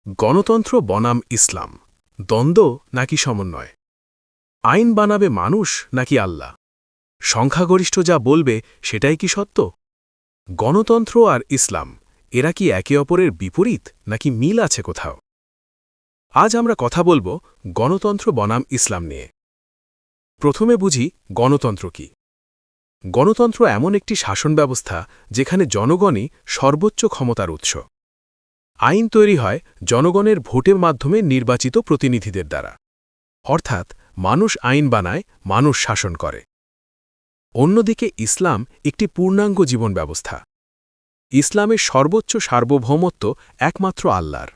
গণতন্ত্র বনাম ইসলাম দ্বন্দ্ব নাকি সমন্বয়? আইন বানাবে মানুষ নাকি আল্লাহ? সংখ্যাগরিষ্ঠ যা বলবে সেটাই কি সত্য? গণতন্ত্র আর ইসলাম এরা কি একে অপরের বিপরীত নাকি মিল আছে কোথাও? আজ আমরা কথা বলবো গণতন্ত্র বনাম ইসলাম নিয়ে। প্রথমে বুঝি গণতন্ত্র কি। গণতন্ত্র এমন একটি শাসন ব্যবস্থা যেখানে জনগণই সর্বোচ্চ ক্ষমতার উৎস। আইন তৈরি হয় জনগণের ভোটের মাধ্যমে নির্বাচিত প্রতিনিধিদের দ্বারা। অর্থাৎ মানুষ আইন বানায়, মানুষ শাসন করে। অন্যদিকে ইসলাম একটি পূর্ণাঙ্গ জীবন ব্যবস্থা। ইসলামের সর্বোচ্চ সার্বভৌমত্ব একমাত্র আল্লাহর।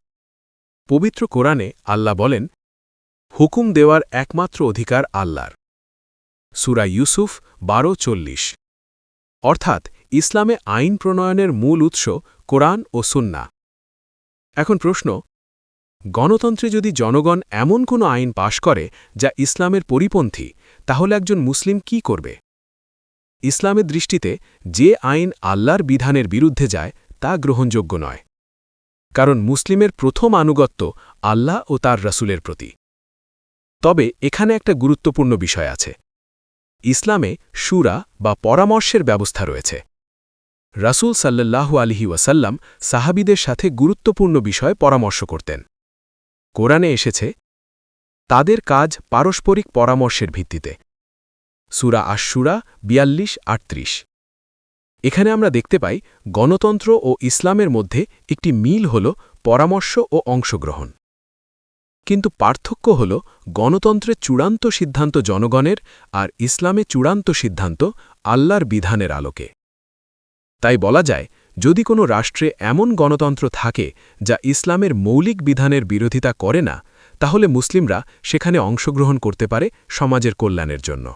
পবিত্র কোরআনে আল্লাহ বলেন, হুকুম দেওয়ার একমাত্র অধিকার আল্লাহর। সূরা ইউসুফ 12:40। অর্থাৎ ইসলামে আইন প্রণয়নের মূল উৎস কোরআন ও সুন্নাহ। এখন প্রশ্ন, গণতন্ত্রে যদি জনগণ এমন কোনো আইন পাশ করে যা ইসলামের পরিপন্থী, তাহলে একজন মুসলিম কি করবে? ইসলামের দৃষ্টিতে যে আইন আল্লাহর বিধানের বিরুদ্ধে যায় তা গ্রহণযোগ্য নয়। কারণ মুসলিমের প্রথম আনুগত্য আল্লাহ ও তার রাসূলের প্রতি। তবে এখানে একটা গুরুত্বপূর্ণ বিষয় আছে। ইসলামে শুরা বা পরামর্শের ব্যবস্থা রয়েছে। রাসূল সাল্লাল্লাহু আলাইহি ওয়াসাল্লাম সাহাবীদের সাথে গুরুত্বপূর্ণ বিষয়ে পরামর্শ করতেন। কোরআনে এসেছে, তাদের কাজ পারস্পরিক পরামর্শের ভিত্তিতে। সূরা আশ-শুরা 42-38। এখানে আমরা দেখতে পাই গণতন্ত্র ও ইসলামের মধ্যে একটি মিল হল পরামর্শ ও অংশগ্রহণ। কিন্তু পার্থক্য হল গণতন্ত্রের চূড়ান্ত সিদ্ধান্ত জনগণের আর ইসলামে চূড়ান্ত সিদ্ধান্ত আল্লাহর বিধানের আলোকে। তাই বলা যায়, যদি কোনো রাষ্ট্রে এমন গণতন্ত্র থাকে যা ইসলামের মৌলিক বিধানের বিরোধিতা করে না, তাহলে মুসলিমরা সেখানে অংশগ্রহণ করতে পারে সমাজের কল্যাণের জন্য।